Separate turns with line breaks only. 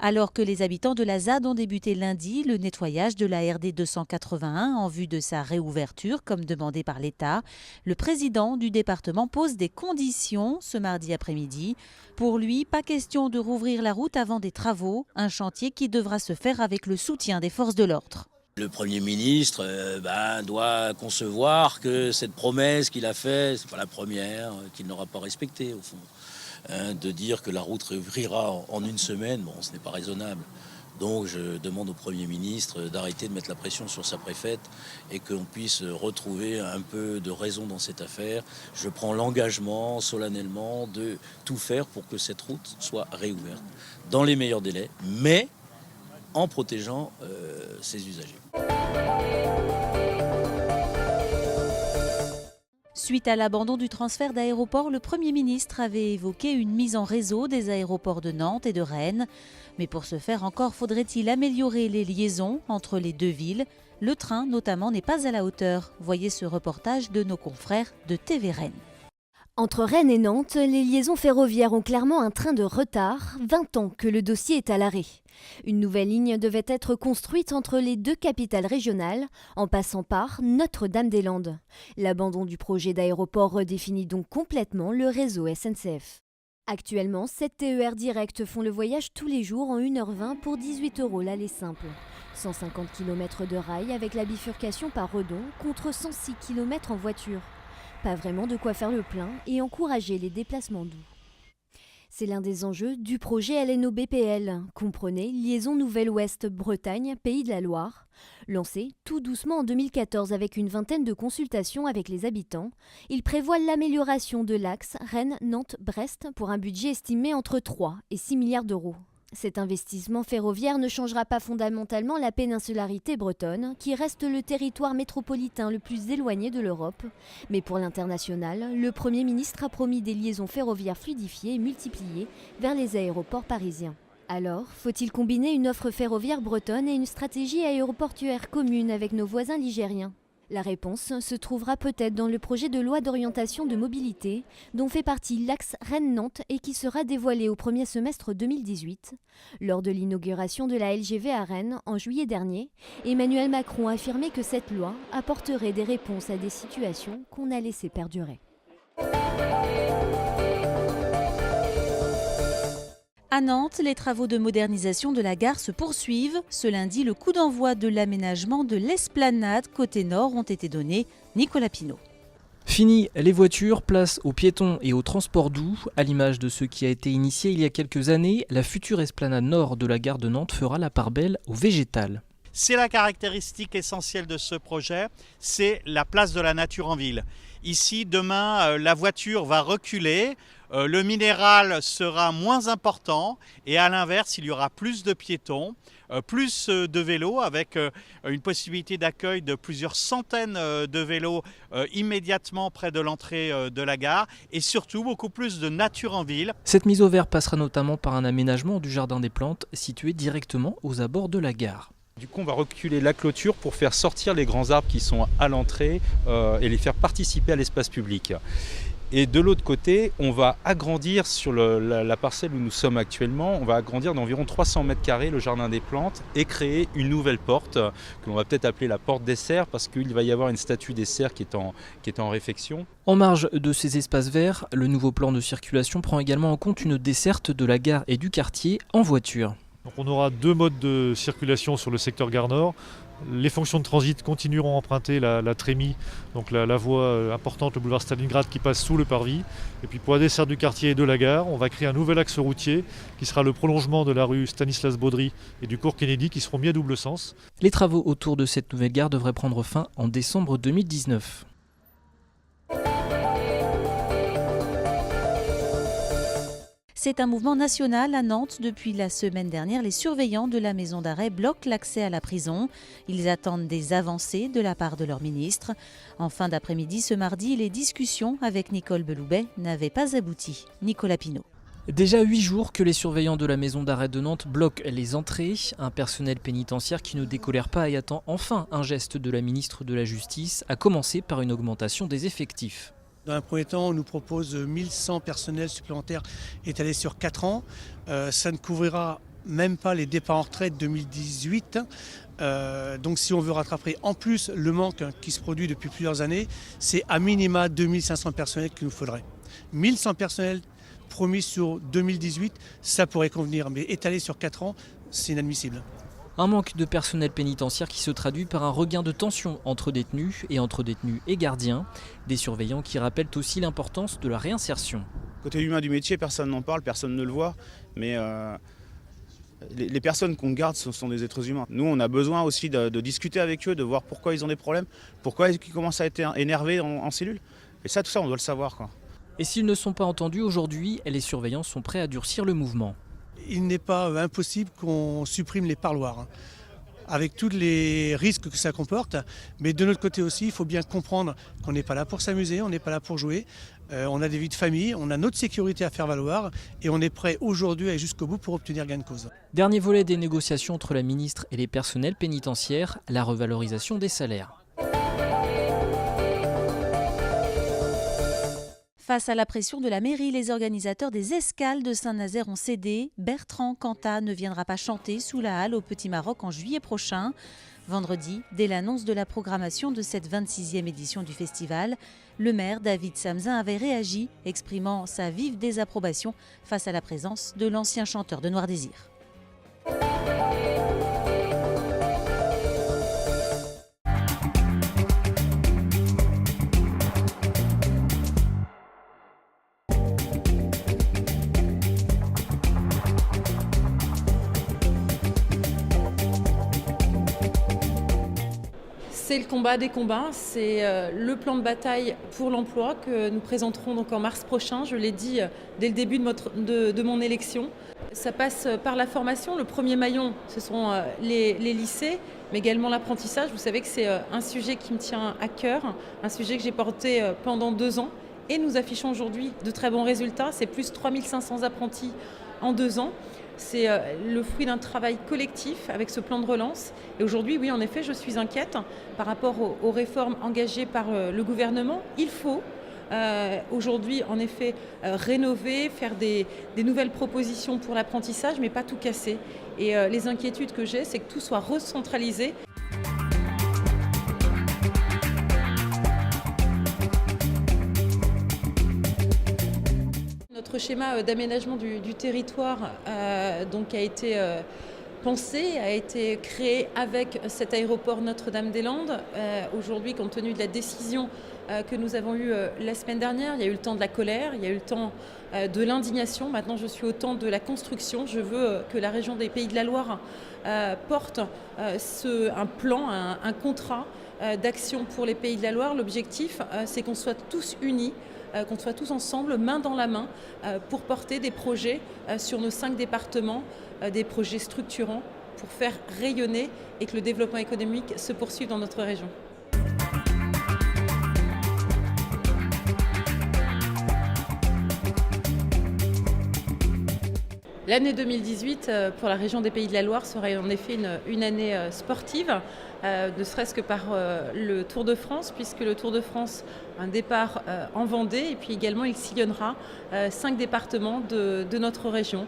Alors que les habitants de la ZAD ont débuté lundi le nettoyage de la RD 281 en vue de sa réouverture, comme demandé par l'État, le président du département pose des conditions ce mardi après-midi. Pour lui, pas question de rouvrir la route avant des travaux, un chantier qui devra se faire avec le soutien des forces de l'ordre.
Le Premier ministre doit concevoir que cette promesse qu'il a faite, c'est pas la première, qu'il n'aura pas respectée au fond. De dire que la route réouvrira en une semaine, bon, ce n'est pas raisonnable. Donc je demande au Premier ministre d'arrêter de mettre la pression sur sa préfète et qu'on puisse retrouver un peu de raison dans cette affaire. Je prends l'engagement solennellement de tout faire pour que cette route soit réouverte dans les meilleurs délais, mais en protégeant ses usagers.
Suite à l'abandon du transfert d'aéroports, le Premier ministre avait évoqué une mise en réseau des aéroports de Nantes et de Rennes. Mais pour ce faire, encore faudrait-il améliorer les liaisons entre les deux villes. Le train, notamment, n'est pas à la hauteur. Voyez ce reportage de nos confrères de TV Rennes.
Entre Rennes et Nantes, les liaisons ferroviaires ont clairement un train de retard, 20 ans que le dossier est à l'arrêt. Une nouvelle ligne devait être construite entre les deux capitales régionales, en passant par Notre-Dame-des-Landes. L'abandon du projet d'aéroport redéfinit donc complètement le réseau SNCF. Actuellement, 7 TER directs font le voyage tous les jours en 1h20 pour 18 € l'aller simple. 150 km de rail avec la bifurcation par Redon contre 106 km en voiture. Pas vraiment de quoi faire le plein et encourager les déplacements doux. C'est l'un des enjeux du projet LNO-BPL, comprenez Liaison Nouvelle-Ouest Bretagne, Pays de la Loire. Lancé tout doucement en 2014 avec une vingtaine de consultations avec les habitants, il prévoit l'amélioration de l'axe Rennes-Nantes-Brest pour un budget estimé entre 3 et 6 milliards d'euros. Cet investissement ferroviaire ne changera pas fondamentalement la péninsularité bretonne, qui reste le territoire métropolitain le plus éloigné de l'Europe. Mais pour l'international, le Premier ministre a promis des liaisons ferroviaires fluidifiées et multipliées vers les aéroports parisiens. Alors, faut-il combiner une offre ferroviaire bretonne et une stratégie aéroportuaire commune avec nos voisins ligériens ? La réponse se trouvera peut-être dans le projet de loi d'orientation de mobilité, dont fait partie l'axe Rennes-Nantes et qui sera dévoilé au premier semestre 2018. Lors de l'inauguration de la LGV à Rennes en juillet dernier, Emmanuel Macron a affirmé que cette loi apporterait des réponses à des situations qu'on a laissées perdurer.
À Nantes, les travaux de modernisation de la gare se poursuivent. Ce lundi, le coup d'envoi de l'aménagement de l'esplanade côté nord ont été donnés. Nicolas Pinault.
Fini les voitures, place aux piétons et aux transports doux. À l'image de ce qui a été initié il y a quelques années, la future esplanade nord de la gare de Nantes fera la part belle au végétal.
C'est la caractéristique essentielle de ce projet, c'est la place de la nature en ville. Ici, demain, la voiture va reculer, le minéral sera moins important et à l'inverse, il y aura plus de piétons, plus de vélos avec une possibilité d'accueil de plusieurs centaines de vélos immédiatement près de l'entrée de la gare et surtout beaucoup plus de nature en ville.
Cette mise au vert passera notamment par un aménagement du jardin des plantes situé directement aux abords de la gare.
Du coup, on va reculer la clôture pour faire sortir les grands arbres qui sont à l'entrée et les faire participer à l'espace public. Et de l'autre côté, on va agrandir sur la parcelle où nous sommes actuellement, on va agrandir d'environ 300 mètres carrés le jardin des plantes et créer une nouvelle porte que l'on va peut-être appeler la porte des cerfs parce qu'il va y avoir une statue des cerfs qui est en réfection.
En marge de ces espaces verts, le nouveau plan de circulation prend également en compte une desserte de la gare et du quartier en voiture.
Donc on aura deux modes de circulation sur le secteur Gare Nord. Les fonctions de transit continueront à emprunter la Trémie, donc la voie importante, le boulevard Stalingrad qui passe sous le parvis. Et puis pour la desserte du quartier et de la gare, on va créer un nouvel axe routier qui sera le prolongement de la rue Stanislas Baudry et du cours Kennedy qui seront mis à double sens.
Les travaux autour de cette nouvelle gare devraient prendre fin en décembre 2019.
C'est un mouvement national à Nantes. Depuis la semaine dernière, les surveillants de la maison d'arrêt bloquent l'accès à la prison. Ils attendent des avancées de la part de leur ministre. En fin d'après-midi, ce mardi, les discussions avec Nicole Belloubet n'avaient pas abouti. Nicolas Pinault.
Déjà 8 jours que les surveillants de la maison d'arrêt de Nantes bloquent les entrées. Un personnel pénitentiaire qui ne décolère pas et attend enfin un geste de la ministre de la Justice, à commencer par une augmentation des effectifs.
Dans un premier temps, on nous propose 1100 personnels supplémentaires étalés sur 4 ans. Ça ne couvrira même pas les départs en retraite 2018. Donc si on veut rattraper en plus le manque qui se produit depuis plusieurs années, c'est à minima 2500 personnels qu'il nous faudrait. 1100 personnels promis sur 2018, ça pourrait convenir, mais étalé sur 4 ans, c'est inadmissible.
Un manque de personnel pénitentiaire qui se traduit par un regain de tension entre détenus et gardiens. Des surveillants qui rappellent aussi l'importance de la réinsertion.
Côté humain du métier, personne n'en parle, personne ne le voit, mais les personnes qu'on garde ce sont des êtres humains. Nous, on a besoin aussi de discuter avec eux, de voir pourquoi ils ont des problèmes, pourquoi ils commencent à être énervés en cellule. Et ça, tout ça, on doit le savoir, quoi.
Et s'ils ne sont pas entendus aujourd'hui, les surveillants sont prêts à durcir le mouvement.
Il n'est pas impossible qu'on supprime les parloirs, avec tous les risques que ça comporte. Mais de notre côté aussi, il faut bien comprendre qu'on n'est pas là pour s'amuser, on n'est pas là pour jouer. On a des vies de famille, on a notre sécurité à faire valoir et on est prêt aujourd'hui à aller jusqu'au bout pour obtenir gain de cause.
Dernier volet des négociations entre la ministre et les personnels pénitentiaires, la revalorisation des salaires.
Face à la pression de la mairie, les organisateurs des escales de Saint-Nazaire ont cédé. Bertrand Cantat ne viendra pas chanter sous la halle au Petit Maroc en juillet prochain. Vendredi, dès l'annonce de la programmation de cette 26e édition du festival, le maire David Samzin avait réagi, exprimant sa vive désapprobation face à la présence de l'ancien chanteur de Noir Désir.
C'est le combat des combats, c'est le plan de bataille pour l'emploi que nous présenterons donc en mars prochain. Je l'ai dit dès le début de mon élection. Ça passe par la formation. Le premier maillon, ce sont les lycées, mais également l'apprentissage. Vous savez que c'est un sujet qui me tient à cœur, un sujet que j'ai porté pendant 2 ans. Et nous affichons aujourd'hui de très bons résultats. C'est plus 3500 apprentis en 2 ans. C'est le fruit d'un travail collectif avec ce plan de relance. Et aujourd'hui, oui, en effet, je suis inquiète par rapport aux réformes engagées par le gouvernement. Il faut aujourd'hui, en effet, rénover, faire des nouvelles propositions pour l'apprentissage, mais pas tout casser. Et les inquiétudes que j'ai, c'est que tout soit recentralisé. Notre schéma d'aménagement du territoire donc a été pensé, a été créé avec cet aéroport Notre-Dame-des-Landes. Aujourd'hui, compte tenu de la décision que nous avons eue la semaine dernière, il y a eu le temps de la colère, il y a eu le temps de l'indignation. Maintenant, je suis au temps de la construction. Je veux que la région des Pays de la Loire porte un plan, un contrat d'action pour les Pays de la Loire. L'objectif, c'est qu'on soit tous unis, qu'on soit tous ensemble, main dans la main, pour porter des projets sur nos 5 départements, des projets structurants pour faire rayonner et que le développement économique se poursuive dans notre région. L'année 2018 pour la région des Pays de la Loire serait en effet une année sportive, ne serait-ce que par le Tour de France, puisque le Tour de France a un départ en Vendée et puis également il sillonnera 5 départements de notre région.